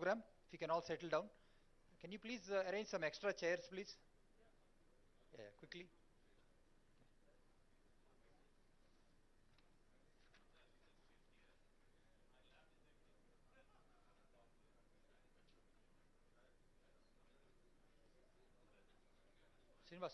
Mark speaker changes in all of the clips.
Speaker 1: program. If you can all settle down. Can you please arrange some extra chairs, please? Yeah, quickly. Srinivas.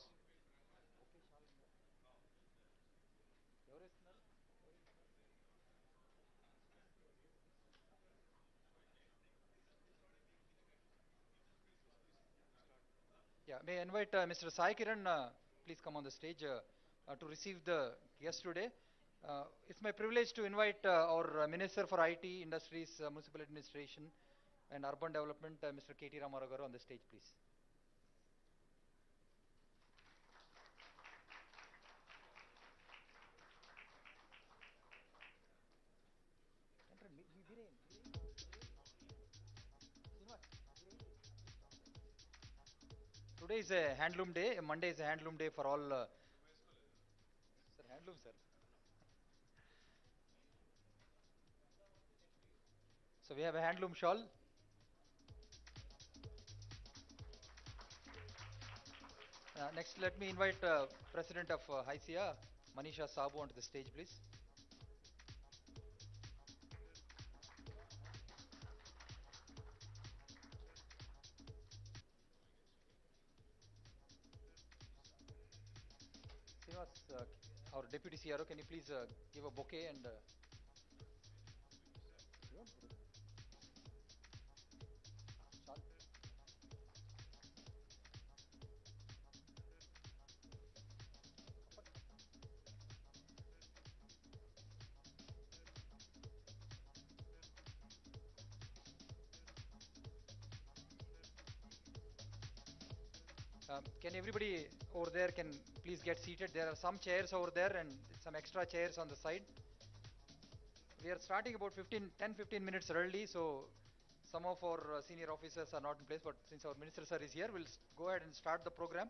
Speaker 1: Yeah, may I invite Mr. Sai Kiran, please come on the stage to receive the guest today. It's my privilege to invite our Minister for IT, Industries, Municipal Administration and Urban Development, Mr. KT Ramaragaru on the stage, please. Today is a handloom day. Monday is a handloom day for all. Sir, handloom, sir. So we have a handloom shawl. Next, let me invite President of HICIA, Manisha Sabu, onto the stage, please. Srinivas, our Deputy CRO, can you please give a bouquet and... can everybody over there can please get seated? There are some chairs over there and some extra chairs on the side. We are starting about 10-15 minutes early, so some of our senior officers are not in place, but since our Minister sir is here, we'll go ahead and start the program.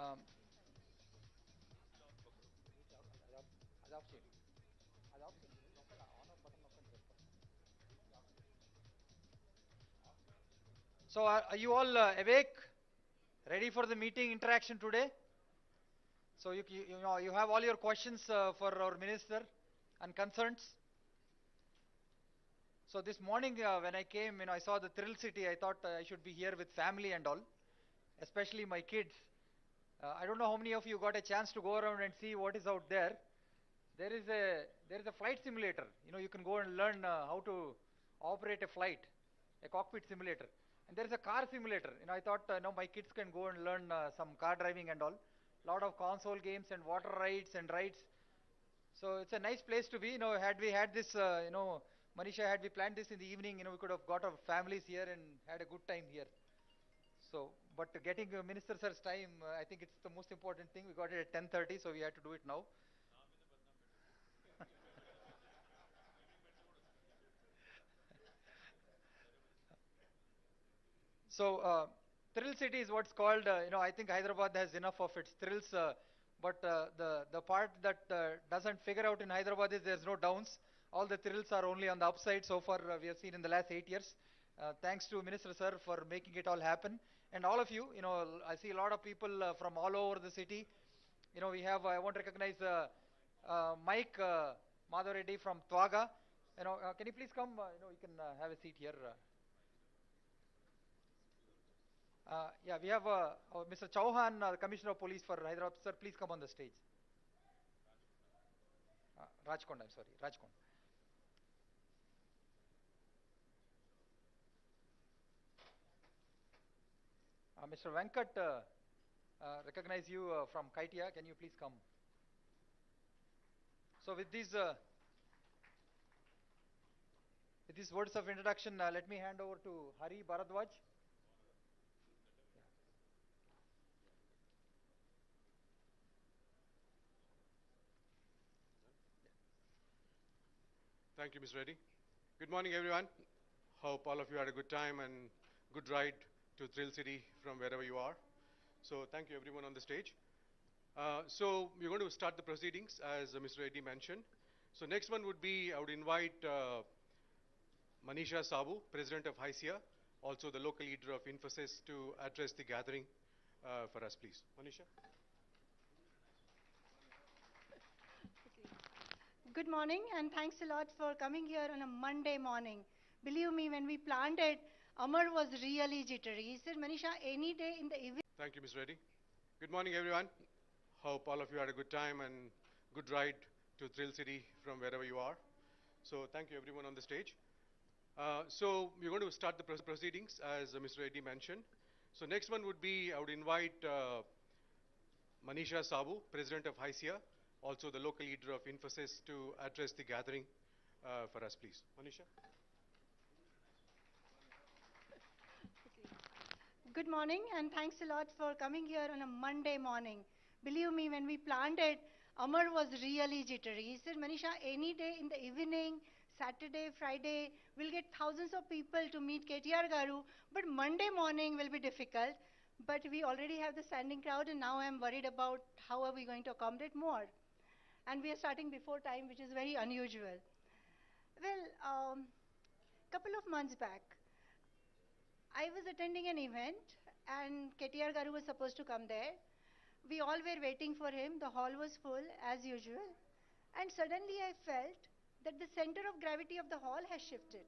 Speaker 1: Um, so are you all awake? Ready for the meeting interaction today? So you have all your questions for our minister and concerns. So this morning when I came, I saw the Thrill City. I thought I should be here with family and all, especially my kids. I don't know how many of you got a chance to go around and see what is out there. There is a flight simulator. You can go and learn how to operate a flight, a cockpit simulator. And there is a car simulator. I thought my kids can go and learn some car driving and all. Lot of console games and water rides and rides. So it's a nice place to be. Had we had this, Manisha, had we planned this in the evening, we could have got our families here and had a good time here. So, but getting Minister Sir's time, I think it's the most important thing. We got it at 10:30, so we had to do it now. So, Thrill City is what's called, I think Hyderabad has enough of its thrills, but the part that doesn't figure out in Hyderabad is there's no downs. All the thrills are only on the upside so far we have seen in the last 8 years. Thanks to Minister Sir for making it all happen. And all of you, I see a lot of people from all over the city. We have, I want to recognize Mike Madhav Reddy from Twaga. Can you please come, you can have a seat here. Yeah, we have Mr. Chauhan, Commissioner of Police for Hyderabad. Sir, please come on the stage. Rajkond, I'm sorry, Rajkond. Mr. Venkat, recognize you from KTR. Can you please come? So with these words of introduction, let me hand over to Hari Bharadwaj.
Speaker 2: Thank you, Mr. Reddy. Good morning, everyone. Hope all of you had a good time and good ride to Thrill City from wherever you are. So thank you, everyone on the stage. So we're going to start the proceedings, as Mr. Reddy mentioned. So next one would be, I would invite Manisha Sabu, President of HYSIA, also the local leader of Infosys, to address the gathering for us, please. Manisha.
Speaker 3: Good morning, and thanks a lot for coming here on a Monday morning. Believe me, when we planned it, Amar was really jittery. He said, Manisha, any day in the evening.
Speaker 2: Thank you, Ms. Reddy. Good morning, everyone. Hope all of you had a good time and good ride to Thrill City from wherever you are. So thank you, everyone on the stage. So we're going to start the proceedings, as Mr. Reddy mentioned. So next one would be, I would invite Manisha Sabu, President of HYSIA, also the local leader of Infosys, to address the gathering for us, please. Manisha.
Speaker 3: Good morning, and thanks a lot for coming here on a Monday morning. Believe me, when we planned it, Amar was really jittery. He said, Manisha, any day in the evening, Saturday, Friday, we'll get thousands of people to meet KTR Garu, but Monday morning will be difficult. But we already have the standing crowd, and now I'm worried about how are we going to accommodate more. And we are starting before time, which is very unusual. Well, couple of months back, I was attending an event, and KTR Garu was supposed to come there. We all were waiting for him. The hall was full, as usual. And suddenly I felt that the center of gravity of the hall has shifted.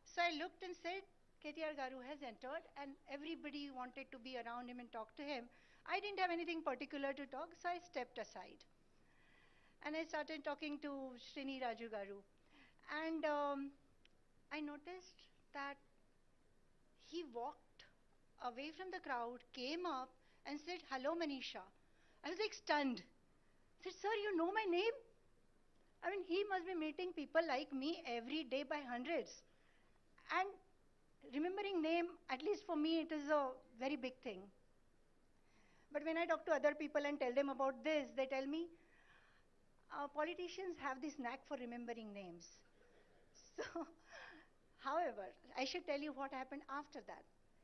Speaker 3: So I looked and said, KTR Garu has entered, and everybody wanted to be around him and talk to him. I didn't have anything particular to talk, so I stepped aside. And I started talking to Srini Raju Garu. And I noticed that he walked away from the crowd, came up, and said, hello, Manisha. I was like stunned. I said, sir, you know my name? I mean, he must be meeting people like me every day by hundreds. And remembering name, at least for me, it is a very big thing. But when I talk to other people and tell them about this, they tell me, politicians have this knack for remembering names. So, however, I should tell you what happened after that.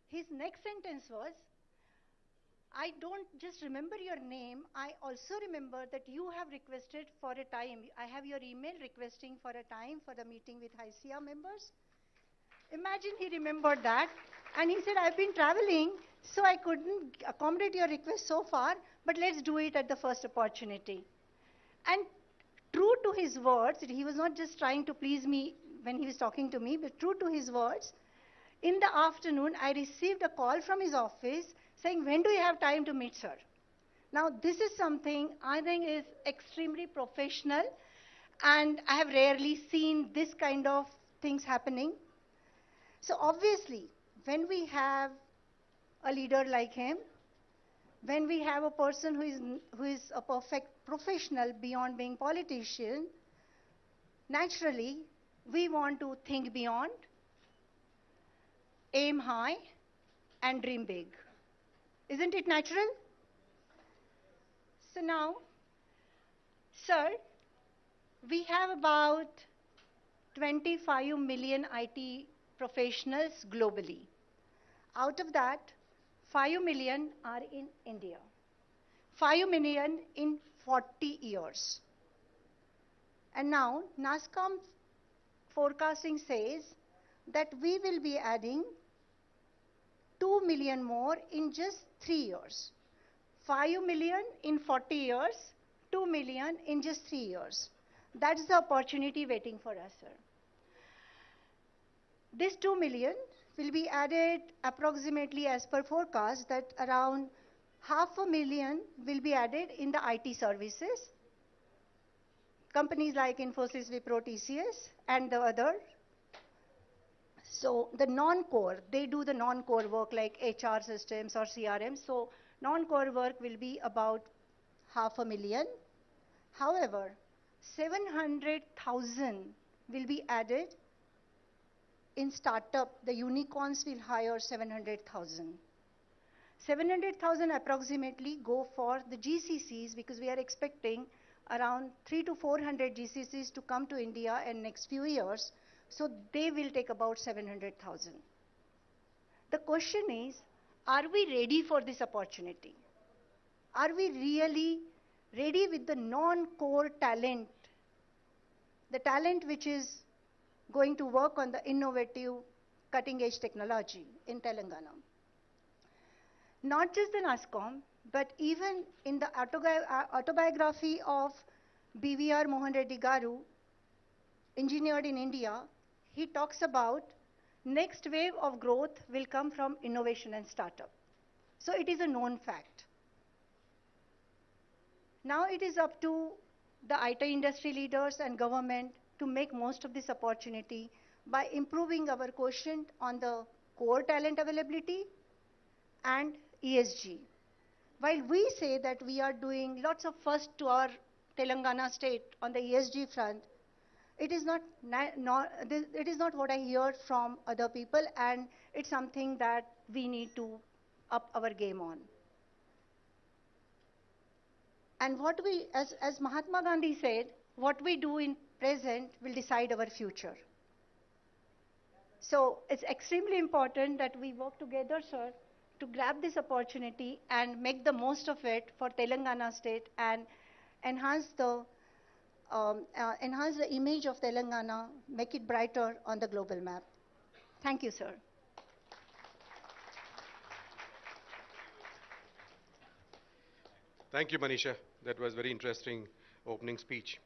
Speaker 3: His next sentence was, I don't just remember your name, I also remember that you have requested for a time. I have your email requesting for a time for the meeting with HYSIA members. Imagine he remembered that. And he said, I've been traveling, so I couldn't accommodate your request so far, but let's do it at the first opportunity. And true to his words, he was not just trying to please me when he was talking to me, but true to his words, in the afternoon, I received a call from his office saying, when do you have time to meet, sir? Now, this is something I think is extremely professional, and I have rarely seen this kind of things happening. So obviously, when we have a leader like him, when we have a person who is a perfect professional beyond being politician, naturally, we want to think beyond, aim high, and dream big. Isn't it natural? So now, sir, we have about 25 million IT professionals globally. Out of that, 5 million are in India. 5 million in 40 years. And now, NASSCOM forecasting says that we will be adding 2 million more in just 3 years. 5 million in 40 years, 2 million in just 3 years. That's the opportunity waiting for us, sir. This 2 million will be added approximately as per forecast that around 500,000 will be added in the IT services. Companies like Infosys, Wipro, TCS, and the other. So the non-core, they do the non-core work like HR systems or CRM. So non-core work will be about 500,000. However, 700,000 will be added in startup. The unicorns will hire 700,000. 700,000 approximately go for the GCCs because we are expecting around 300 to 400 GCCs to come to India in next few years. So they will take about 700,000. The question is, are we ready for this opportunity? Are we really ready with the non-core talent? The talent which is going to work on the innovative cutting-edge technology in Telangana. Not just in ASCOM, but even in the autobiography of BVR Mohan Reddy Garu, engineered in India, he talks about next wave of growth will come from innovation and startup. So it is a known fact. Now it is up to the IT industry leaders and government to make most of this opportunity by improving our quotient on the core talent availability and ESG. While we say that we are doing lots of first to our Telangana state on the ESG front, it is not what I hear from other people, and it's something that we need to up our game on. And what we, as Mahatma Gandhi said, what we do in present will decide our future. So it's extremely important that we work together, sir, to grab this opportunity and make the most of it for Telangana state and enhance the image of Telangana, make it brighter on the global map. Thank you, sir.
Speaker 2: Thank you, Manisha. That was very interesting opening speech.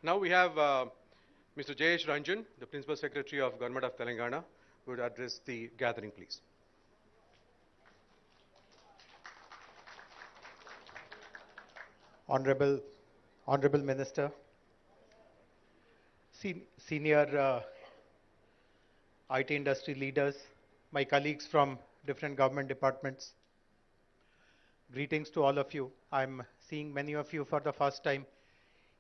Speaker 2: Now we have Mr. Jayesh Ranjan, the Principal Secretary of Government of Telangana, who would address the gathering, please.
Speaker 4: Honorable Minister, senior IT industry leaders, my colleagues from different government departments, greetings to all of you. I'm seeing many of you for the first time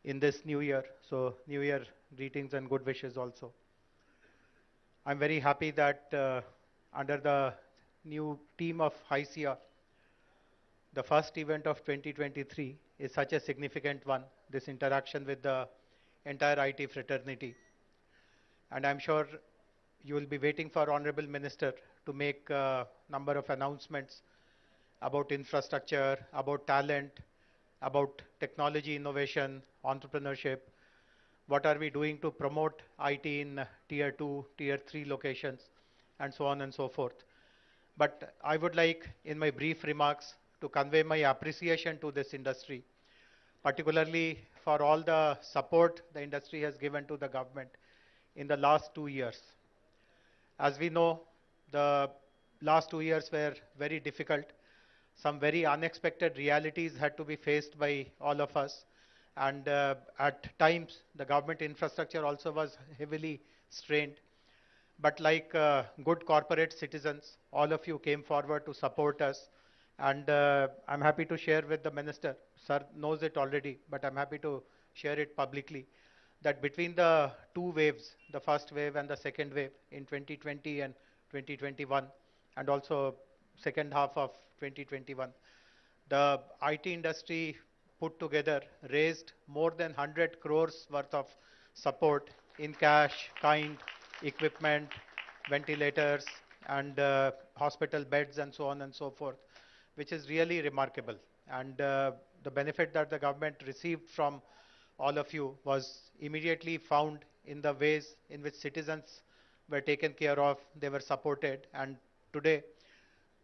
Speaker 4: in this new year, so new year greetings and good wishes also. I'm very happy that under the new team of HICR, the first event of 2023 is such a significant one, this interaction with the entire IT fraternity. And I'm sure you will be waiting for Honorable Minister to make a number of announcements about infrastructure, about talent, about technology innovation, entrepreneurship. What are we doing to promote IT in tier 2, tier 3 locations, and so on and so forth. But I would like, in my brief remarks, to convey my appreciation to this industry, particularly for all the support the industry has given to the government in the last 2 years. As we know, the last 2 years were very difficult. Some very unexpected realities had to be faced by all of us. And at times, the government infrastructure also was heavily strained. But like good corporate citizens, all of you came forward to support us. And I'm happy to share with the minister, sir knows it already, but I'm happy to share it publicly, that between the two waves, the first wave and the second wave in 2020 and 2021, and also second half of 2021, the IT industry put together raised more than 100 crores worth of support in cash, kind, equipment, ventilators, and hospital beds, and so on and so forth, which is really remarkable. And the benefit that the government received from all of you was immediately found in the ways in which citizens were taken care of, they were supported. And today,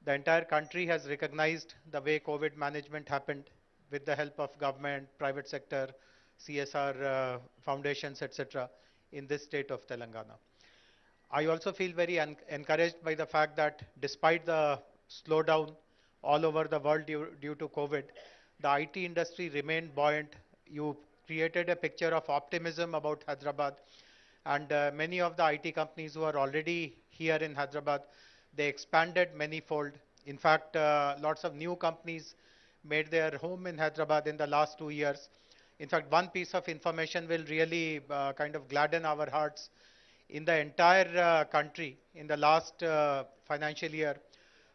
Speaker 4: the entire country has recognized the way COVID management happened with the help of government, private sector, CSR foundations, etc., in this state of Telangana. I also feel very encouraged by the fact that despite the slowdown all over the world due to COVID, the IT industry remained buoyant. You created a picture of optimism about Hyderabad, and many of the IT companies who are already here in Hyderabad, they expanded manifold. In fact, lots of new companies made their home in Hyderabad in the last 2 years. In fact, one piece of information will really kind of gladden our hearts. In the entire country, in the last financial year,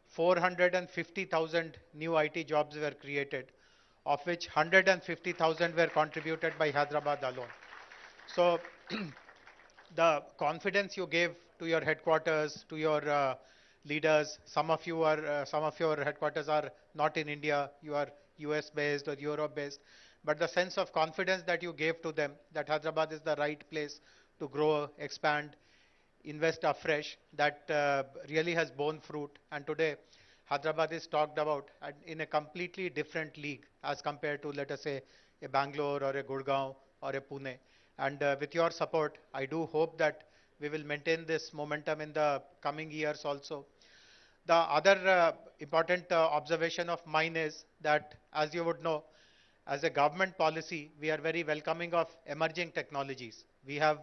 Speaker 4: 450,000 new IT jobs were created, of which 150,000 were contributed by Hyderabad alone. So the confidence you gave to your headquarters, to your leaders, some of your headquarters are not in India, you are US based or Europe based, but the sense of confidence that you gave to them, that Hyderabad is the right place to grow, expand, invest afresh, that really has borne fruit. And today, Hyderabad is talked about in a completely different league as compared to, let us say, a Bangalore or a Gurgaon or a Pune. And with your support, I do hope that we will maintain this momentum in the coming years also. The other important observation of mine is that, as you would know, as a government policy, we are very welcoming of emerging technologies. We have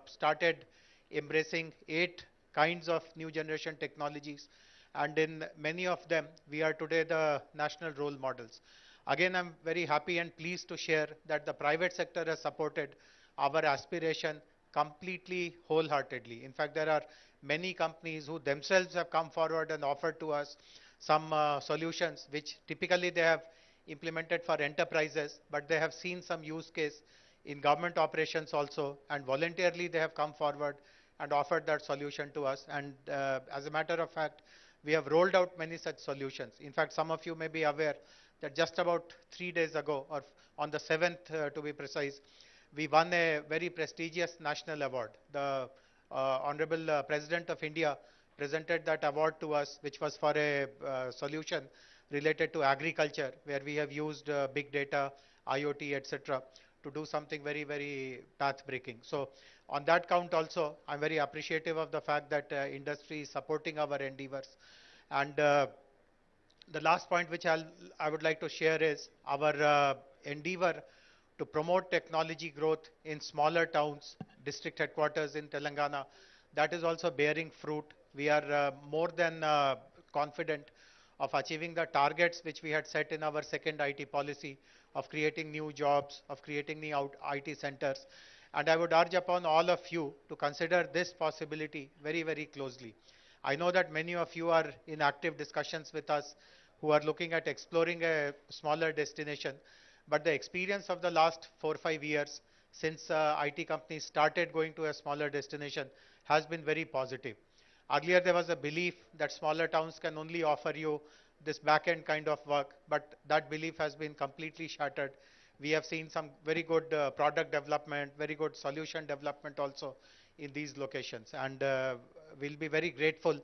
Speaker 4: started embracing 8 kinds of new generation technologies, and in many of them, we are today the national role models. Again, I'm very happy and pleased to share that the private sector has supported our aspiration completely wholeheartedly. In fact, there are many companies who themselves have come forward and offered to us some solutions which typically they have implemented for enterprises, but they have seen some use case in government operations also, and voluntarily they have come forward and offered that solution to us. And as a matter of fact, we have rolled out many such solutions. In fact, some of you may be aware that just about 3 days ago, or on the 7th to be precise, we won a very prestigious national award. The Honorable President of India presented that award to us, which was for a solution related to agriculture, where we have used big data, IoT, etc., to do something very, very path-breaking. So on that count also, I'm very appreciative of the fact that industry is supporting our endeavors. And the last point which I would like to share is our endeavor to promote technology growth in smaller towns, district headquarters in Telangana. That is also bearing fruit. We are more than confident of achieving the targets which we had set in our second IT policy of creating new jobs, of creating new IT centers. And I would urge upon all of you to consider this possibility very, very closely. I know that many of you are in active discussions with us who are looking at exploring a smaller destination. But the experience of the last 4 or 5 years since IT companies started going to a smaller destination has been very positive. Earlier, there was a belief that smaller towns can only offer you this back-end kind of work, but that belief has been completely shattered. We have seen some very good product development, very good solution development also in these locations. And we'll be very grateful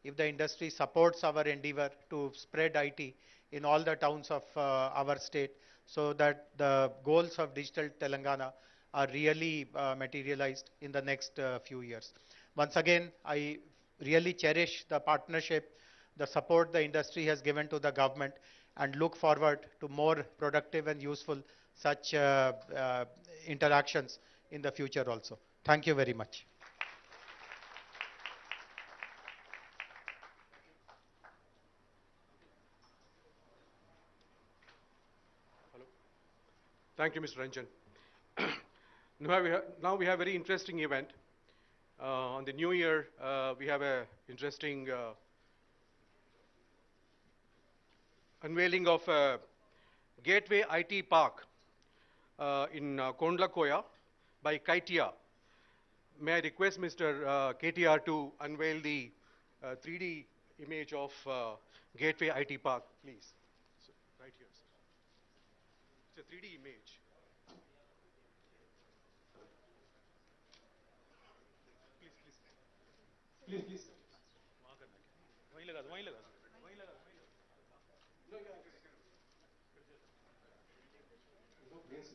Speaker 4: if the industry supports our endeavor to spread IT in all the towns of our state, so that the goals of Digital Telangana are really materialized in the next few years. Once again, I really cherish the partnership, the support the industry has given to the government, and look forward to more productive and useful such interactions in the future also. Thank you very much.
Speaker 2: Thank you, Mr. Ranjan. Now we have a very interesting event. On the new year, we have an interesting unveiling of a Gateway IT Park in Kondlakoya by KTR. May I request Mr. KTR to unveil the 3D image of Gateway IT Park, please. So, right here, sir. It's a 3D image. Please, please. वहीं लगा दो, वहीं लगा दो, वहीं लगा दो, वहीं लगा दो। No, yeah, no place.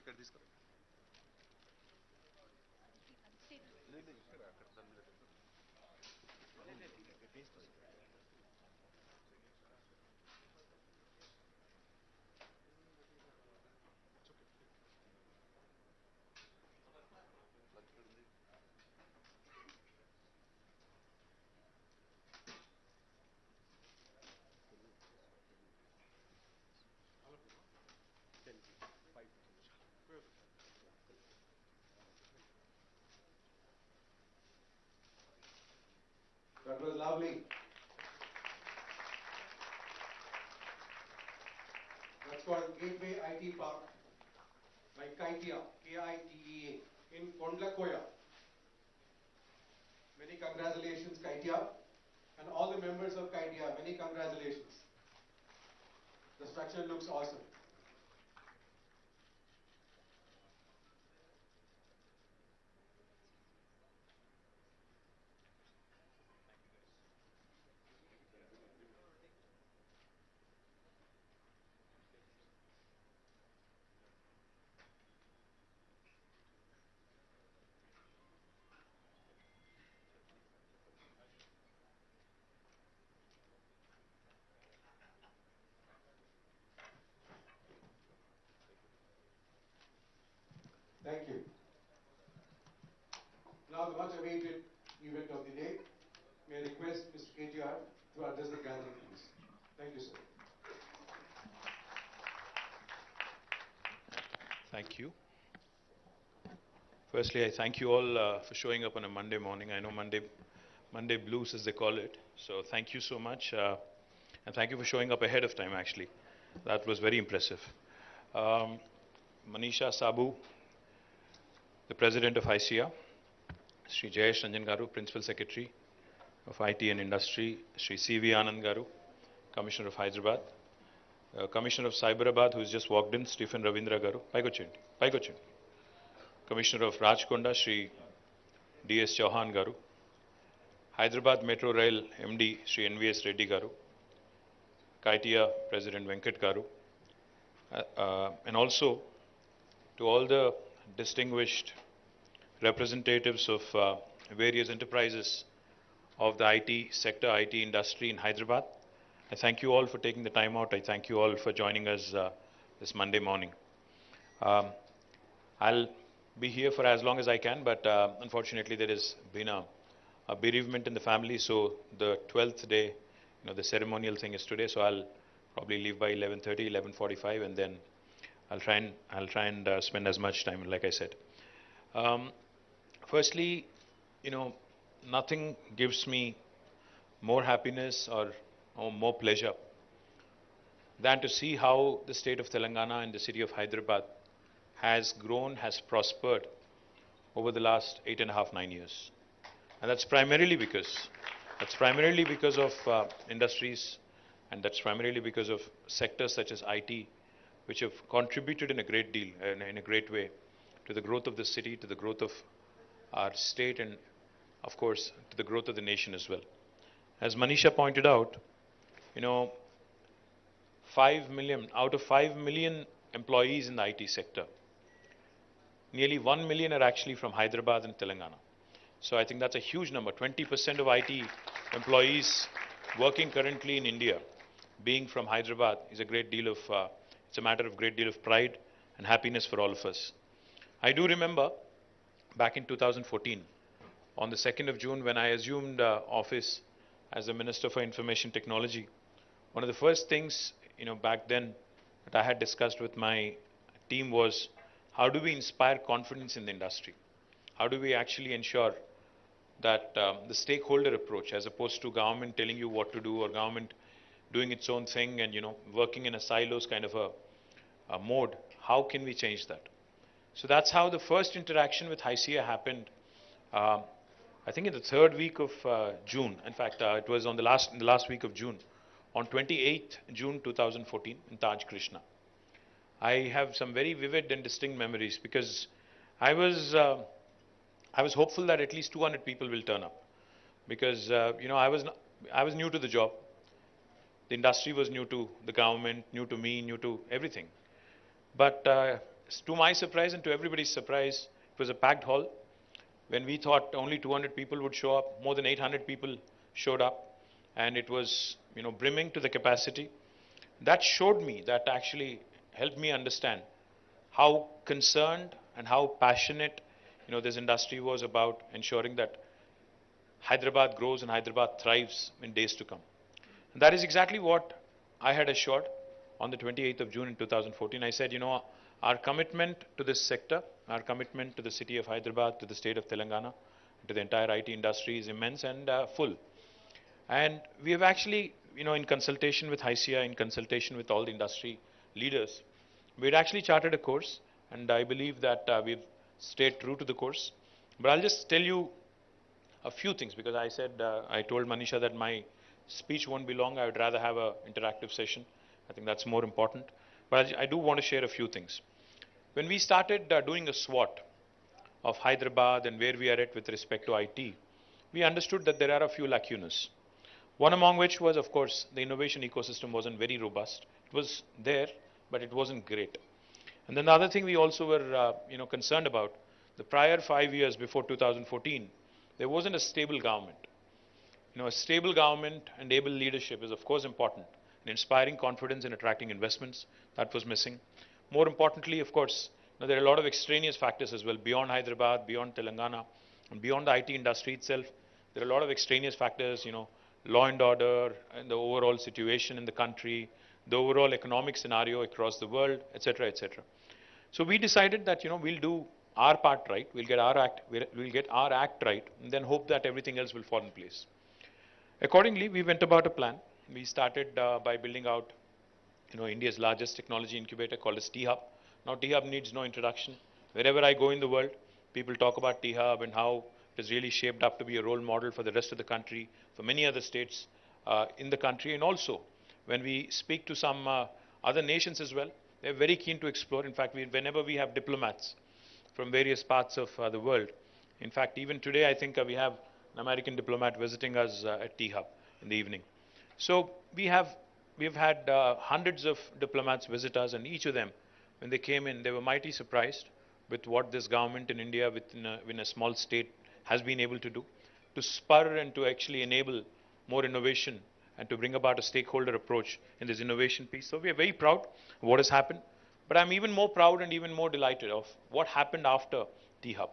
Speaker 2: ఇక్కడ తీసుకురా. That was lovely. That's called Gateway IT Park by KITEA, K-I-T-E-A, in Kondlakoya. Many congratulations, KITEA. And all the members of KTR, many congratulations. The structure looks awesome. Thank you. Now the much awaited event of the day. May I request Mr. KTR to address the gathering, please. Thank you, sir.
Speaker 5: Thank you. Firstly, I thank you all for showing up on a Monday morning. I know Monday blues as they call it. So thank you so much. And thank you for showing up ahead of time, actually. That was very impressive. Manisha Sabu, the president of ICIA, Sri Jayesh Ranjan Garu, principal secretary of IT and industry, Sri C.V. Anand Garu, commissioner of Hyderabad, commissioner of Cyberabad, who has just walked in, Stephen Ravindra Garu, Paikochindi. Commissioner of Rajkonda, Sri D.S. Chauhan Garu, Hyderabad Metro Rail MD, Sri N.V.S. Reddy Garu, KTR President Venkat Garu, and also to all the distinguished representatives of various enterprises of the IT sector, IT industry in Hyderabad. I thank you all for taking the time out. I thank you all for joining us this Monday morning. I'll be here for as long as I can, but unfortunately there has been a bereavement in the family, so the 12th day, the ceremonial thing is today, so I'll probably leave by 11:30, 11:45, and then I'll try and spend as much time, like I said. Firstly, nothing gives me more happiness or more pleasure than to see how the state of Telangana and the city of Hyderabad has grown, has prospered over the last 8.5, 9 years. And that's primarily because of industries, and that's primarily because of sectors such as IT, which have contributed in a great deal, in a great way, to the growth of the city, to the growth of our state, and of course, to the growth of the nation as well. As Manisha pointed out, 5 million, out of 5 million employees in the IT sector, nearly 1 million are actually from Hyderabad and Telangana. So I think that's a huge number. 20% of IT employees working currently in India being from Hyderabad is a great deal of, it's a matter of great deal of pride and happiness for all of us. I do remember back in 2014, on the 2nd of June, when I assumed office as the Minister for Information Technology, one of the first things, back then that I had discussed with my team was, how do we inspire confidence in the industry? How do we actually ensure that the stakeholder approach, as opposed to government telling you what to do or government doing its own thing and working in a silos kind of a mode, how can we change that? So that's how the first interaction with ICIA happened. I think in the third week of June. In fact, it was in the last week of June, on 28th June 2014 in Taj Krishna. I have some very vivid and distinct memories because I was hopeful that at least 200 people will turn up, because I was new to the job. The industry was new to the government, new to me, new to everything. But to my surprise and to everybody's surprise, it was a packed hall. When we thought only 200 people would show up, more than 800 people showed up, and it was brimming to the capacity. That showed me, that actually helped me understand how concerned and how passionate this industry was about ensuring that Hyderabad grows and Hyderabad thrives in days to come. And that is exactly what I had assured on the 28th of June in 2014. I said, our commitment to this sector, our commitment to the city of Hyderabad, to the state of Telangana, to the entire IT industry is immense and full. And we have actually, in consultation with ICIA, in consultation with all the industry leaders, we had actually charted a course, and I believe that we've stayed true to the course. But I'll just tell you a few things, because I said, I told Manisha that my speech won't be long. I would rather have an interactive session. I think that's more important. But I do want to share a few things. When we started doing a SWOT of Hyderabad and where we are at with respect to IT, we understood that there are a few lacunas. One among which was, of course, the innovation ecosystem wasn't very robust. It was there, but it wasn't great. And then the other thing we also were, concerned about, the prior 5 years before 2014, there wasn't a stable government. A stable government and able leadership is, of course, important in inspiring confidence and attracting investments. That was missing. More importantly, of course, there are a lot of extraneous factors as well, beyond Hyderabad, beyond Telangana, and beyond the IT industry itself. There are a lot of extraneous factors, law and order, and the overall situation in the country, the overall economic scenario across the world, etc., etc. So we decided that, we'll do our part right, we'll get our act right, and then hope that everything else will fall in place. Accordingly, we went about a plan. We started by building out, India's largest technology incubator called as T-Hub. Now, T-Hub needs no introduction. Wherever I go in the world, people talk about T-Hub and how it is really shaped up to be a role model for the rest of the country, for many other states in the country. And also, when we speak to some other nations as well, they're very keen to explore. In fact, whenever we have diplomats from various parts of the world, in fact, even today, I think we have an American diplomat visiting us at T-Hub in the evening. So we've had hundreds of diplomats visit us, and each of them, when they came in, they were mighty surprised with what this government in India, within a small state, has been able to do, to spur and to actually enable more innovation and to bring about a stakeholder approach in this innovation piece. So we are very proud of what has happened, but I'm even more proud and even more delighted of what happened after T-Hub.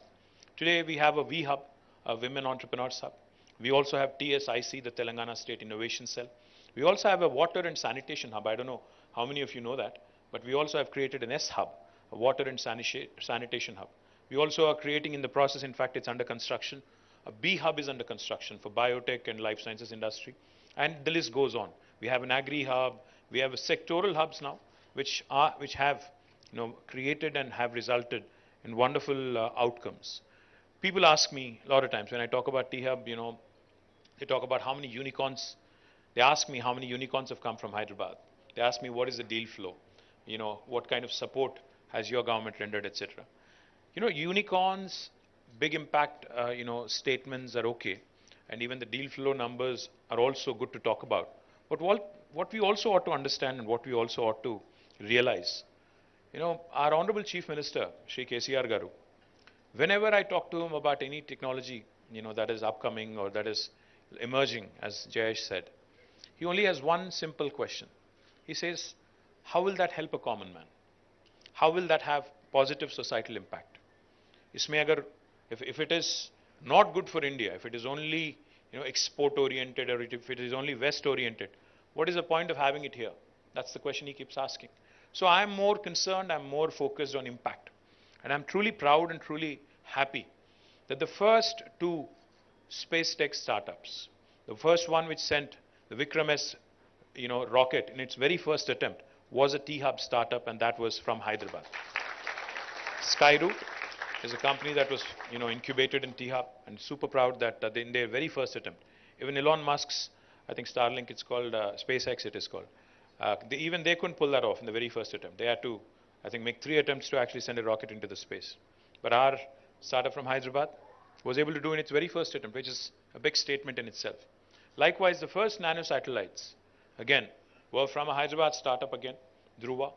Speaker 5: Today we have a V-Hub, a Women Entrepreneurs Hub. We also have TSIC, the Telangana State Innovation Cell. We also have a Water and Sanitation Hub. I don't know how many of you know that, but we also have created an S-Hub, a Water and Sanitation Hub. We also are creating in the process, in fact, it's under construction. A B-Hub is under construction for biotech and life sciences industry. And the list goes on. We have an Agri-Hub. We have a sectoral hubs now, which have created and have resulted in wonderful outcomes. People ask me a lot of times when I talk about T-Hub, they talk about how many unicorns. They ask me how many unicorns have come from Hyderabad. They ask me what is the deal flow, what kind of support has your government rendered, etc. Unicorns, big impact, statements are okay, and even the deal flow numbers are also good to talk about. But what we also ought to understand and what we also ought to realize, our Honorable Chief Minister, Shri KTR Garu, whenever I talk to him about any technology, that is upcoming or that is emerging, as Jayesh said, he only has one simple question. He says, how will that help a common man? How will that have positive societal impact? If it is not good for India, if it is only export oriented, or if it is only West oriented, what is the point of having it here? That's the question he keeps asking. So I'm more concerned, I'm more focused on impact. And I'm truly proud and truly happy that the first two space tech startups, the first one which sent the Vikram S rocket in its very first attempt, was a T-Hub startup, and that was from Hyderabad. Skyroot is a company that was incubated in T-Hub, and super proud that in their very first attempt, even Elon Musk's, I think Starlink it's called, SpaceX it is called, even they couldn't pull that off in the very first attempt. They had to, I think, make 3 attempts to actually send a rocket into the space. But our startup from Hyderabad was able to do in its very first attempt, which is a big statement in itself. Likewise, the first nanosatellites, again, were from a Hyderabad startup again, Dhruva.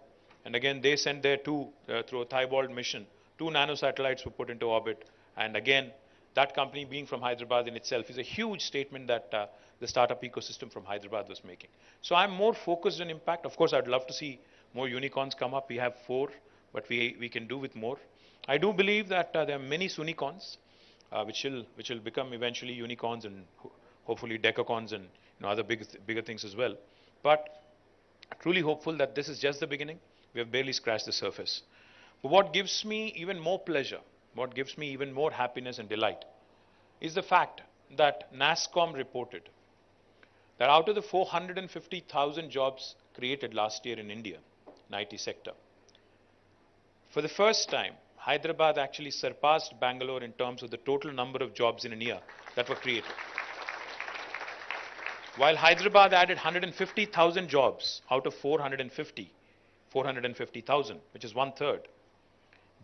Speaker 5: And again, they sent their through a Thibault mission, 2 nanosatellites were put into orbit. And again, that company being from Hyderabad in itself is a huge statement that the startup ecosystem from Hyderabad was making. So I'm more focused on impact. Of course, I'd love to see more unicorns come up. We have 4, but we can do with more. I do believe that there are many Sunicorns, which will become eventually unicorns and hopefully decacons and other bigger things as well. But truly hopeful that this is just the beginning. We have barely scratched the surface. But what gives me even more pleasure, what gives me even more happiness and delight, is the fact that NASSCOM reported that out of the 450,000 jobs created last year in India, in IT sector, for the first time, Hyderabad actually surpassed Bangalore in terms of the total number of jobs in a year that were created. While Hyderabad added 150,000 jobs out of 450,000, which is one third.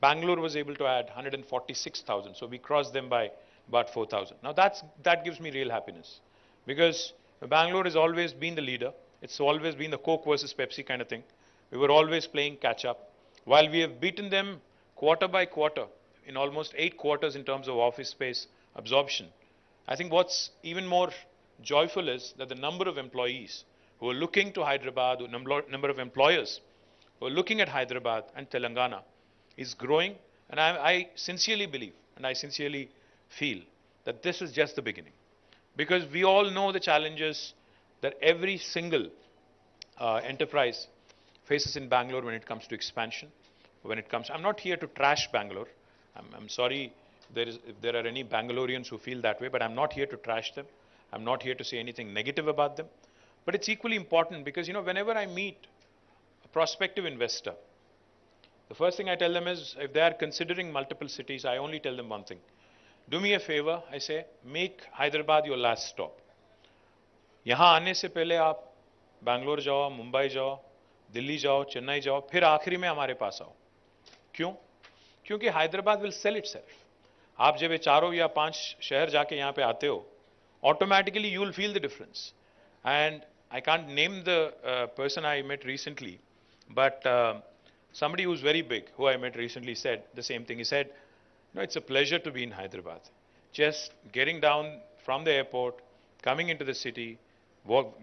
Speaker 5: Bangalore was able to add 146,000, so we crossed them by about 4,000. Now that gives me real happiness, because Bangalore has always been the leader. It's always been the Coke versus Pepsi kind of thing. We were always playing catch up. While we have beaten them quarter by quarter in almost 8 quarters in terms of office space absorption, I think what's even more joyful is that the number of employees who are looking to Hyderabad, the number of employers who are looking at Hyderabad and Telangana is growing. And I sincerely believe and I sincerely feel that this is just the beginning. Because we all know the challenges that every single enterprise faces in Bangalore when it comes to expansion. I'm not here to trash Bangalore. I'm sorry if there are any Bangaloreans who feel that way, but I'm not here to trash them. I'm not here to say anything negative about them. But it's equally important because, whenever I meet a prospective investor, the first thing I tell them is, if they are considering multiple cities, I only tell them one thing. Do me a favor, I say, make Hyderabad your last stop. यहाँ आने से पहले आप बैंगलोर जाओ, मुंबई जाओ, दिल्ली जाओ, चेन्नई जाओ, फिर आखिरी में हमारे पास आओ. क्यों? क्योंकि हैदराबाद will sell itself. आप जब ये 4 या 5 शहर जाके यहाँ पे आते हो, automatically you will feel the difference. And I can't name the person I met recently, but somebody who's very big, who I met recently, said the same thing. He said, it's a pleasure to be in Hyderabad. Just getting down from the airport, coming into the city,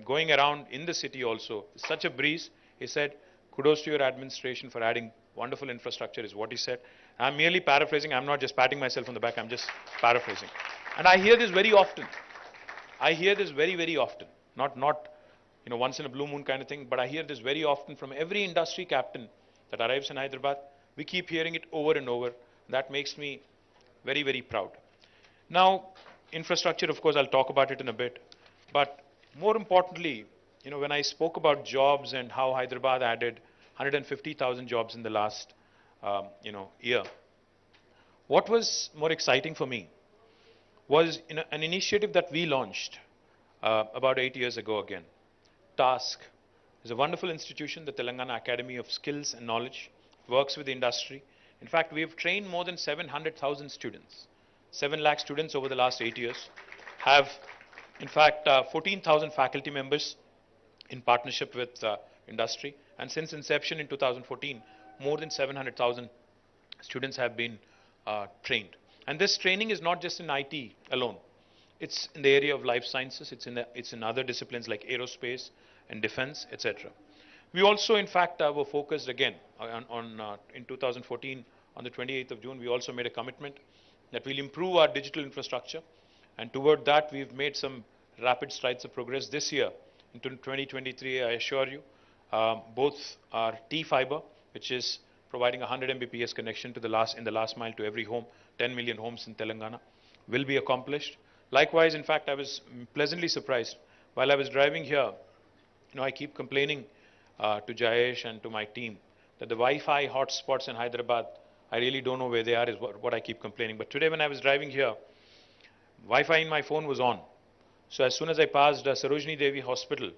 Speaker 5: going around in the city also, such a breeze. He said, kudos to your administration for adding wonderful infrastructure, is what he said. I'm merely paraphrasing. I'm not just patting myself on the back. I'm just paraphrasing. And I hear this very often. I hear this very, very often. Not once in a blue moon kind of thing, but I hear this very often from every industry captain that arrives in Hyderabad. We keep hearing it over and over. That makes me very, very proud. Now, infrastructure, of course, I'll talk about it in a bit. But more importantly, when I spoke about jobs and how Hyderabad added 150,000 jobs in the last, year, what was more exciting for me was an initiative that we launched about 8 years ago again. TASK is a wonderful institution, the Telangana Academy of Skills and Knowledge, works with the industry. In fact, we have trained more than 700,000 students. 7 lakh students over the last 8 years. Have, in fact, 14,000 faculty members in partnership with industry. And since inception in 2014, more than 700,000 students have been trained. And this training is not just in IT alone. It's in the area of life sciences. It's in other disciplines like aerospace and defense, etc. We also, in fact, were focused again in 2014, on the 28th of June, we also made a commitment that we'll improve our digital infrastructure. And toward that, we've made some rapid strides of progress this year. In 2023, I assure you, both our T-Fiber, which is providing 100 Mbps connection to in the last mile to every home, 10 million homes in Telangana, will be accomplished. Likewise, in fact, I was pleasantly surprised. While I was driving here, I keep complaining to Jayesh and to my team that the Wi-Fi hotspots in Hyderabad, I really don't know where they are, is what I keep complaining. But today when I was driving here, Wi-Fi in my phone was on. So as soon as I passed Sarojini Devi Hospital,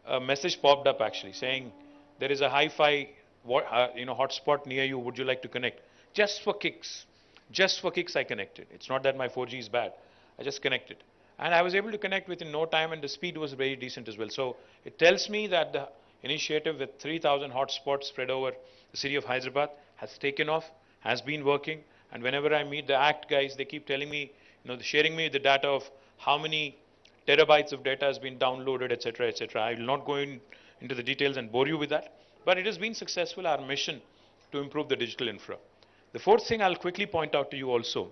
Speaker 5: a message popped up actually saying, there is a hi-fi hotspot near you, would you like to connect? Just for kicks. Just for kicks I connected. It's not that my 4G is bad. I just connected. And I was able to connect within no time, and the speed was very decent as well. So it tells me that the initiative with 3,000 hotspots spread over the city of Hyderabad has taken off, has been working. And whenever I meet the ACT guys, they keep telling me, sharing me the data of how many terabytes of data has been downloaded, etc., etc. I will not go into the details and bore you with that. But it has been successful, our mission to improve the digital infra. The fourth thing I'll quickly point out to you also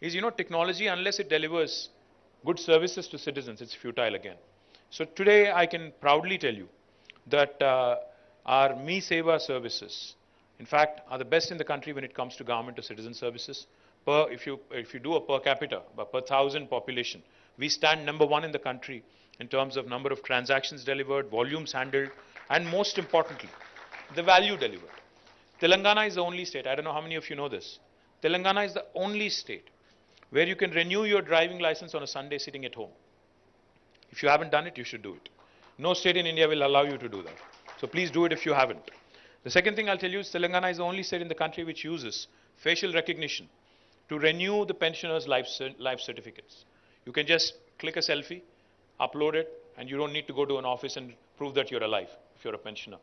Speaker 5: is, technology, unless it delivers good services to citizens, it's futile again. So today I can proudly tell you that our Me Seva services, in fact, are the best in the country when it comes to government to citizen services. If you do a per capita, per 1,000 population, we stand number 1 in the country in terms of number of transactions delivered, volumes handled, and most importantly, the value delivered. Telangana is the only state, I don't know how many of you know this. Telangana is the only state where you can renew your driving license on a Sunday sitting at home. If you haven't done it, you should do it. No state in India will allow you to do that. So please do it if you haven't. The second thing I'll tell you is Telangana is the only state in the country which uses facial recognition to renew the pensioners' life certificates. You can just click a selfie, upload it, and you don't need to go to an office and prove that you're alive if you're a pensioner.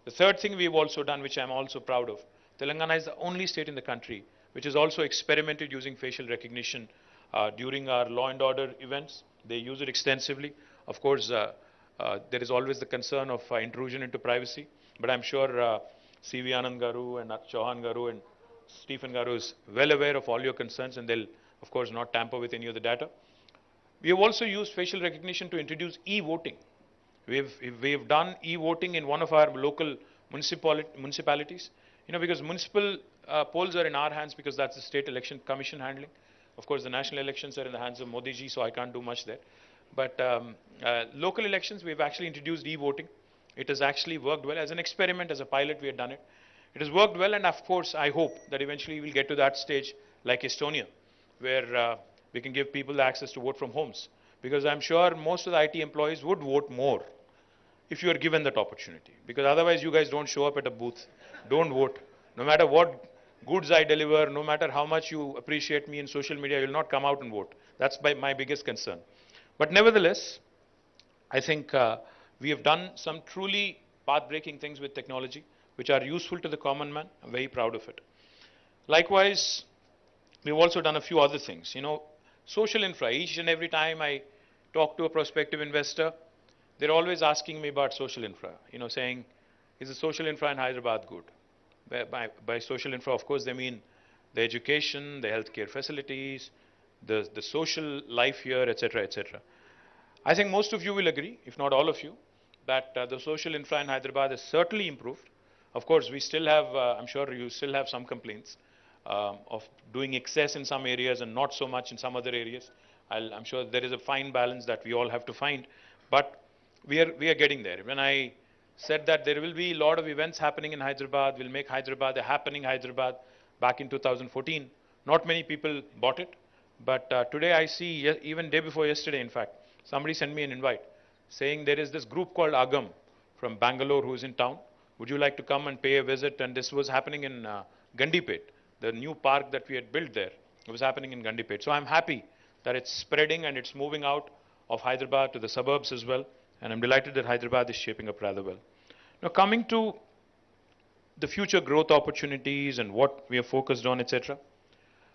Speaker 5: The third thing we've also done, which I'm also proud of, Telangana is the only state in the country which has also experimented using facial recognition during our law and order events. They use it extensively. Of course, there is always the concern of intrusion into privacy, but I'm sure C.V. Anand Garu and Chauhan Garu and Stephen Garu is well aware of all your concerns, and they'll, of course, not tamper with any of the data. We have also used facial recognition to introduce e-voting. We've done e-voting in one of our local municipalities, because municipal polls are in our hands because that's the State Election Commission handling. Of course, the national elections are in the hands of Modi ji, so I can't do much there. But local elections, we've actually introduced e-voting. It has actually worked well. As an experiment, as a pilot, we had done it. It has worked well, and of course, I hope that eventually we'll get to that stage like Estonia, where we can give people access to vote from homes. Because I'm sure most of the IT employees would vote more if you are given that opportunity. Because otherwise, you guys don't show up at a booth, don't vote. No matter what goods I deliver, no matter how much you appreciate me in social media, you'll not come out and vote. That's my biggest concern. But nevertheless, I think we have done some truly path-breaking things with technology, which are useful to the common man. I'm very proud of it. Likewise, we've also done a few other things. Social infra. Each and every time I talk to a prospective investor, they're always asking me about social infra. Saying, is the social infra in Hyderabad good? By social infra, of course, they mean the education, the healthcare facilities, the social life here, etc., etc. I think most of you will agree, if not all of you, that the social infra in Hyderabad has certainly improved. Of course, we still have, I'm sure you still have some complaints of doing excess in some areas and not so much in some other areas. I'm sure there is a fine balance that we all have to find, but we are getting there. When I said that there will be a lot of events happening in Hyderabad, we'll make Hyderabad a happening Hyderabad back in 2014, not many people bought it, but today I see, even day before yesterday in fact, somebody sent me an invite saying there is this group called Agam from Bangalore who is in town. Would you like to come and pay a visit? And this was happening in Gandipet, the new park that we had built there. It was happening in Gandipet. So I'm happy that it's spreading and it's moving out of Hyderabad to the suburbs as well. And I'm delighted that Hyderabad is shaping up rather well. Now coming to the future growth opportunities and what we are focused on, etc.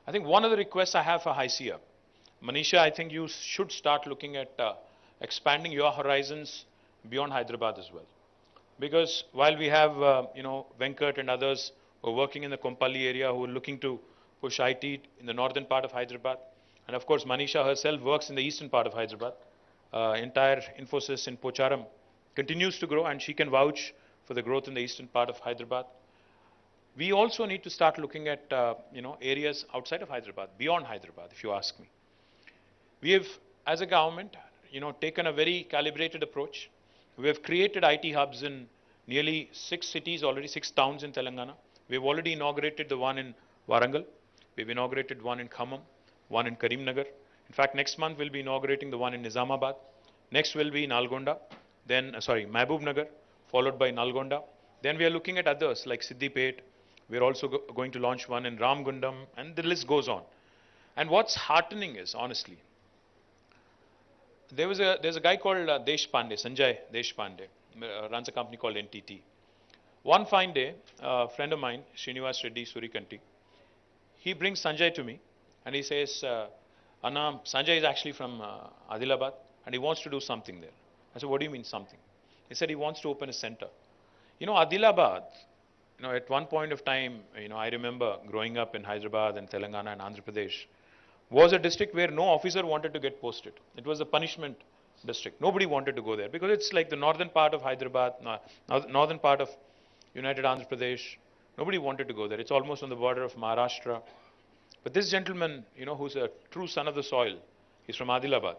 Speaker 5: I think one of the requests I have for HICIA, Manisha, I think you should start looking at expanding your horizons beyond Hyderabad as well. Because while we have, Venkat and others who are working in the Kompally area who are looking to push IT in the northern part of Hyderabad, and of course Manisha herself works in the eastern part of Hyderabad, entire Infosys in Pocharam continues to grow, and she can vouch for the growth in the eastern part of Hyderabad. We also need to start looking at, areas outside of Hyderabad, beyond Hyderabad, if you ask me. We have, as a government, taken a very calibrated approach. We have created IT hubs in nearly 6 cities already, 6 towns in Telangana. We have already inaugurated the one in Warangal. We've inaugurated one in Khammam, one in Karimnagar. In fact, next month we'll be inaugurating the one in Nizamabad. Next will be in Nalgonda, then, Mahbub Nagar, followed by Nalgonda. Then we are looking at others like Siddipet. We're also going to launch one in Ramgundam, and the list goes on. And what's heartening is, honestly, there's a guy called Deshpande, Sanjay Deshpande, runs a company called NTT. One fine day, a friend of mine, Srinivas Reddy Surikanti, he brings Sanjay to me and he says, Anna, Sanjay is actually from Adilabad and he wants to do something there. I said, what do you mean something? He said he wants to open a center. Adilabad, at one point of time, I remember growing up in Hyderabad and Telangana and Andhra Pradesh, was a district where no officer wanted to get posted. It was a punishment district. Nobody wanted to go there because it's like the northern part of Hyderabad, northern part of United Andhra Pradesh. Nobody wanted to go there. It's almost on the border of Maharashtra. But this gentleman, who's a true son of the soil, he's from Adilabad.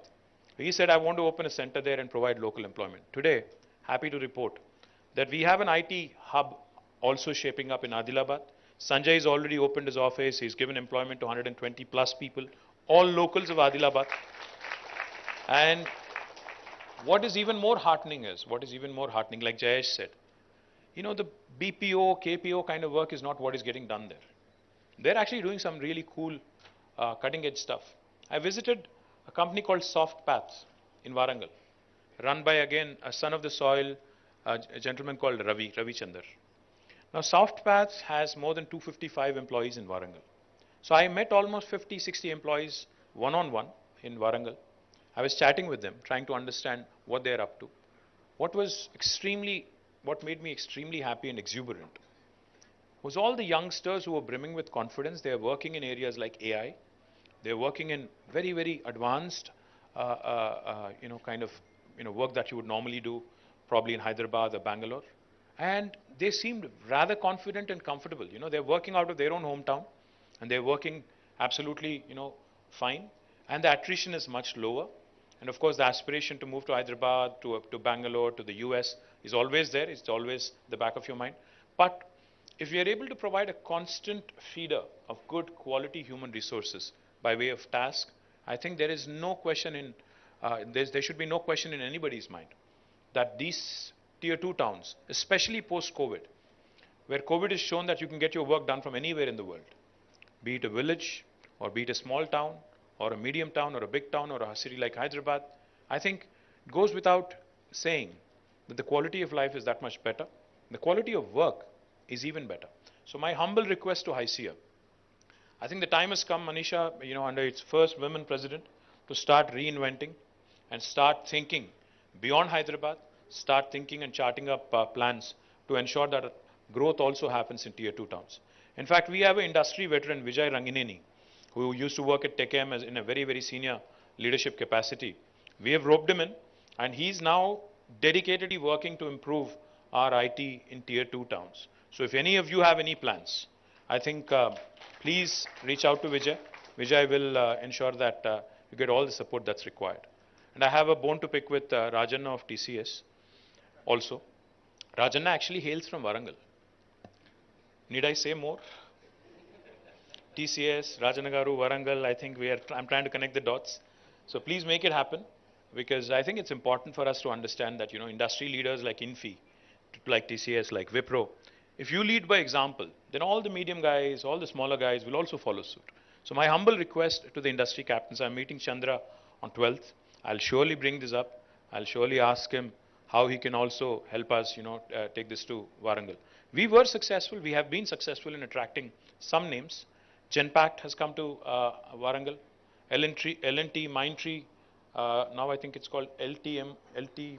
Speaker 5: He said, I want to open a center there and provide local employment. Today, happy to report that we have an IT hub also shaping up in Adilabad. Sanjay has already opened his office. He's given employment to 120 plus people, all locals of Adilabad. And what is even more heartening like Jayesh said, you know, the BPO, KPO kind of work is not what is getting done there. They're actually doing some really cool, cutting edge stuff. I visited a company called Soft Paths in Warangal, run by again a son of the soil, a gentleman called Ravi Chandar. Now Soft Paths has more than 255 employees in Warangal. So I met almost 50, 60 employees one-on-one in Warangal. I was chatting with them, trying to understand what they're up to. What made me extremely happy and exuberant was all the youngsters who were brimming with confidence. They are working in areas like AI. They're working in very, very advanced, work that you would normally do probably in Hyderabad or Bangalore. And they seemed rather confident and comfortable. You know, they're working out of their own hometown and they're working absolutely, fine. And the attrition is much lower. And of course, the aspiration to move to Hyderabad, to Bangalore, to the US is always there. It's always the back of your mind. But if we are able to provide a constant feeder of good quality human resources by way of task, I think there is no question there should be no question in anybody's mind that these tier 2 towns, especially post-COVID, where COVID has shown that you can get your work done from anywhere in the world, be it a village or be it a small town or a medium town or a big town or a city like Hyderabad, I think it goes without saying that the quality of life is that much better. The quality of work is even better. So my humble request to HYCIA, I think the time has come, Manisha, under its first women president, to start reinventing and start thinking beyond Hyderabad, start thinking and charting up plans to ensure that growth also happens in tier 2 towns. In fact, we have an industry veteran, Vijay Rangineni, who used to work at TechM in a very, very senior leadership capacity. We have roped him in, and he's now dedicatedly working to improve our IT in tier 2 towns. So if any of you have any plans, I think please reach out to Vijay. Vijay will ensure that you get all the support that's required. And I have a bone to pick with Rajanna of TCS also. Rajanna actually hails from Warangal. Need I say more? TCS, Rajanagaru, Warangal, I think I'm trying to connect the dots. So please make it happen, because I think it's important for us to understand that, industry leaders like Infi, like TCS, like Wipro, if you lead by example, then all the medium guys, all the smaller guys will also follow suit. So my humble request to the industry captains, I'm meeting Chandra on 12th. I'll surely bring this up. I'll surely ask him how he can also help us, take this to Warangal. We were successful. We have been successful in attracting some names. Genpact has come to Warangal. L&T, Mindtree, now I think it's called LT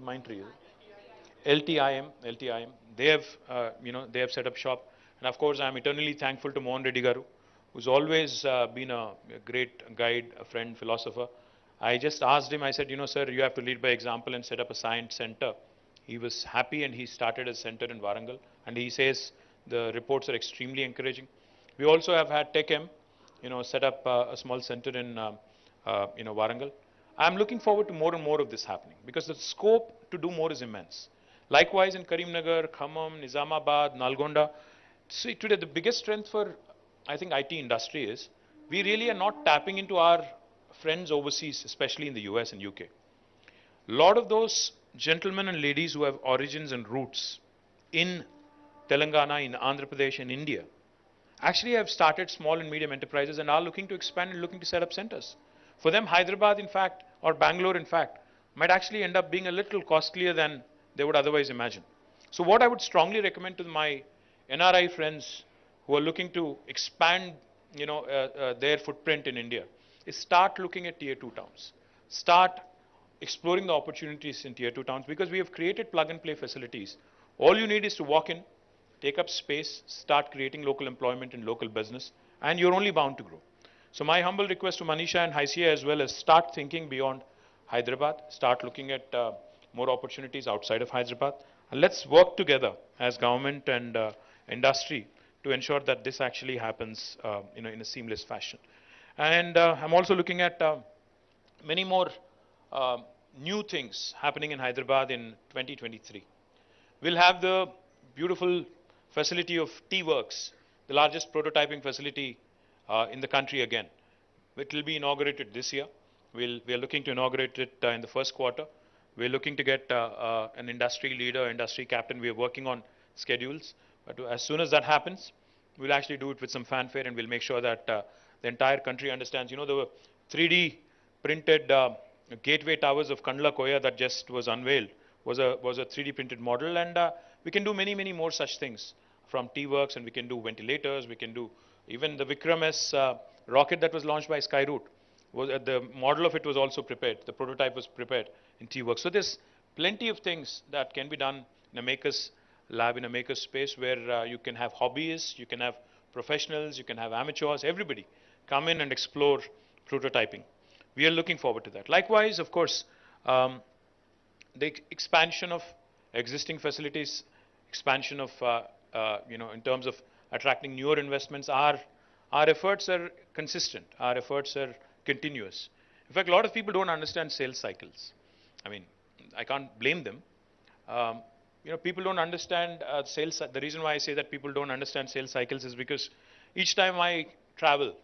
Speaker 5: Mindtree. LTIM. They have set up shop. And of course, I'm eternally thankful to Mohan Reddy Garu, who's always been a great guide, a friend, philosopher. I just asked him, I said, sir, you have to lead by example and set up a science center. He was happy and he started a center in Warangal. And he says the reports are extremely encouraging. We also have had TechM, set up a small center in, Warangal. I'm looking forward to more and more of this happening, because the scope to do more is immense. Likewise in Karimnagar, Khammam, Nizamabad, Nalgonda. See, today the biggest strength for, I think, IT industry is we really are not tapping into our friends overseas, especially in the US and UK. A lot of those gentlemen and ladies who have origins and roots in Telangana, in Andhra Pradesh, and India, actually have started small and medium enterprises and are looking to expand and looking to set up centers. For them, Hyderabad, in fact, or Bangalore, in fact, might actually end up being a little costlier than they would otherwise imagine. So what I would strongly recommend to my NRI friends who are looking to expand, their footprint in India is start looking at tier 2 towns. Start exploring the opportunities in tier 2 towns, because we have created plug and play facilities. All you need is to walk in, take up space, start creating local employment and local business, and you're only bound to grow. So my humble request to Manisha and HYCIA as well is start thinking beyond Hyderabad, start looking at more opportunities outside of Hyderabad, and let's work together as government and industry to ensure that this actually happens in a seamless fashion. And I'm also looking at many more new things happening in Hyderabad in 2023. We'll have the beautiful facility of T-Works, the largest prototyping facility in the country again. It will be inaugurated this year. We are looking to inaugurate it in the first quarter. We're looking to get an industry leader, industry captain. We are working on schedules. But as soon as that happens, we'll actually do it with some fanfare, and we'll make sure that the entire country understands. You know, the 3D printed gateway towers of Kandla Koya that just was unveiled was a 3D printed model, and we can do many, many more such things from T-Works, and we can do ventilators, we can do even the Vikram S rocket that was launched by Skyroot. The model of it was also prepared, the prototype was prepared in T-Works. So there's plenty of things that can be done in a maker's lab, in a maker's space, where you can have hobbyists, you can have professionals, you can have amateurs, everybody come in and explore prototyping. We are looking forward to that. Likewise, of course, the expansion of existing facilities, expansion of, in terms of attracting newer investments, our efforts are consistent, our efforts are continuous. In fact, a lot of people don't understand sales cycles. I mean, I can't blame them. People don't understand sales. The reason why I say that people don't understand sales cycles is because each time I travel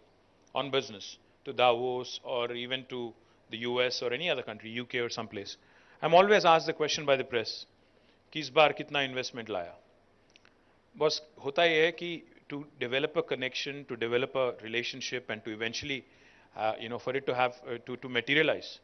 Speaker 5: on business to Davos or even to the US or any other country, UK or someplace, I'm always asked the question by the press, कि इस बार कितना investment लाया? बस होता ये है कि to develop a connection, to develop a relationship, and to eventually, for it to have to materialize,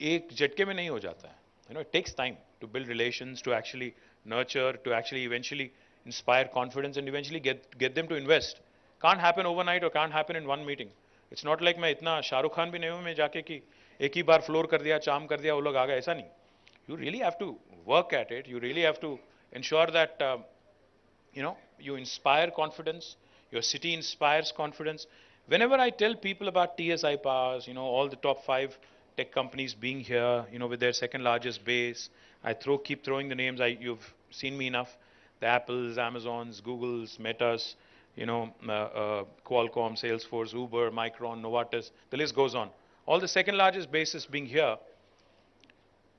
Speaker 5: एक झटके में नहीं हो जाता है. It takes time to build relations, to actually nurture, to actually eventually inspire confidence, and eventually get them to invest. Can't happen overnight or can't happen in one meeting. It's not like मैं इतना शाहरुख खान भी नहीं हूँ मैं जाके कि एक ही बार floor कर दिया, चाम कर दिया, वो लोग आ गए, ऐसा नहीं. You really have to work at it. You really have to ensure that you inspire confidence. Your city inspires confidence. Whenever I tell people about TSI Powers, all the top 5 tech companies being here, with their second largest base, I keep throwing the names. You've seen me enough. The Apples, Amazons, Googles, Metas, Qualcomm, Salesforce, Uber, Micron, Novartis. The list goes on. All the second largest bases being here.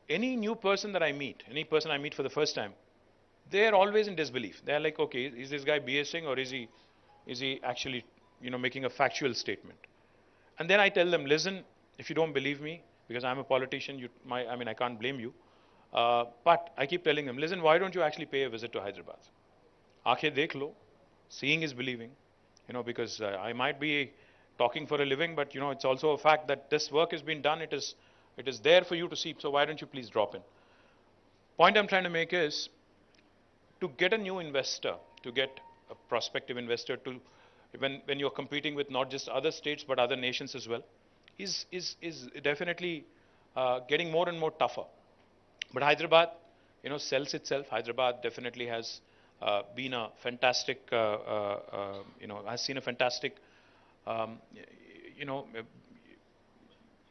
Speaker 5: Any new person that I meet, any person I meet for the first time, they are always in disbelief. They are like, okay, is this guy BSing or is he actually, making a factual statement? And then I tell them, listen, if you don't believe me, because I'm a politician, I can't blame you. But I keep telling them, listen, why don't you actually pay a visit to Hyderabad? Aakhe dekh lo. Seeing is believing. Because I might be talking for a living, but it's also a fact that this work has been done. It is there for you to see. So why don't you please drop in? Point I'm trying to make is to get a new investor, to get a prospective investor, to when you're competing with not just other states but other nations as well, is definitely getting more and more tougher. But Hyderabad, sells itself. Hyderabad definitely has been a fantastic, has seen a fantastic,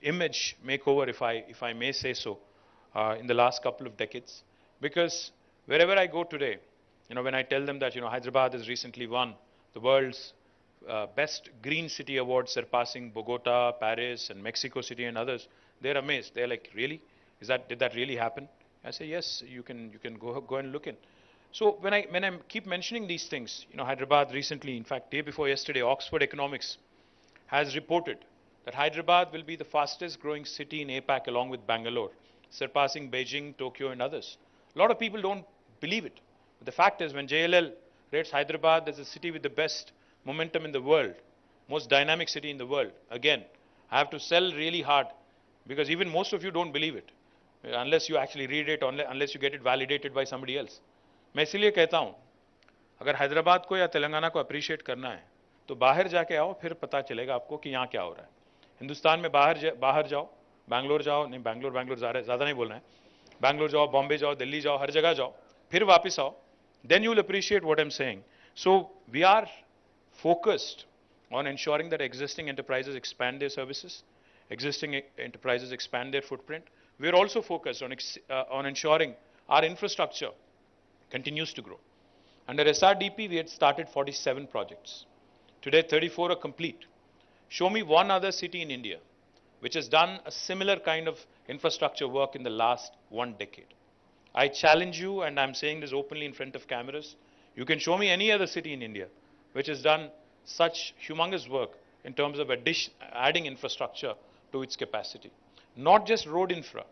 Speaker 5: image makeover, if I may say so, in the last couple of decades. Because wherever I go today, when I tell them that, Hyderabad has recently won the world's best green city award, surpassing Bogota, Paris, and Mexico City and others, they're amazed. They're like, really? Did that really happen? I say, yes, you can go and look in. So when I keep mentioning these things, Hyderabad recently, in fact, day before yesterday, Oxford Economics has reported that Hyderabad will be the fastest growing city in APAC along with Bangalore, surpassing Beijing, Tokyo, and others. A lot of people don't believe it. But the fact is, when JLL rates Hyderabad as a city with the best momentum in the world, most dynamic city in the world, again, I have to sell really hard, because even most of you don't believe it, unless you actually read it, unless you get it validated by somebody else. मैं इसलिए कहता हूँ, अगर हैदराबाद को या तेलंगाना को appreciate करना है, तो बाहर जाके आओ, फिर पता चलेगा आपको कि यहाँ क्या हो रहा है. हिंदुस्तान में बाहर जाओ, बैंगलोर जाओ, नहीं बैंगलोर ज़्यादा नहीं बोल रहे हैं, बैंगलोर जाओ, बॉम्बे जाओ, दिल्ली जाओ, हर जगह जाओ, फिर वापस आओ, then you will appreciate what I'm saying. So we are focused on ensuring that existing enterprises expand their services, existing enterprises expand their footprint. We are also focused on ensuring our infrastructure continues to grow. Under SRDP, we had started 47 projects. Today, 34 are complete. Show me one other city in India which has done a similar kind of infrastructure work in the last 1 decade. I challenge you, and I'm saying this openly in front of cameras, You can show me any other city in India which has done such humongous work in terms of adding infrastructure to its capacity. Not just road infra.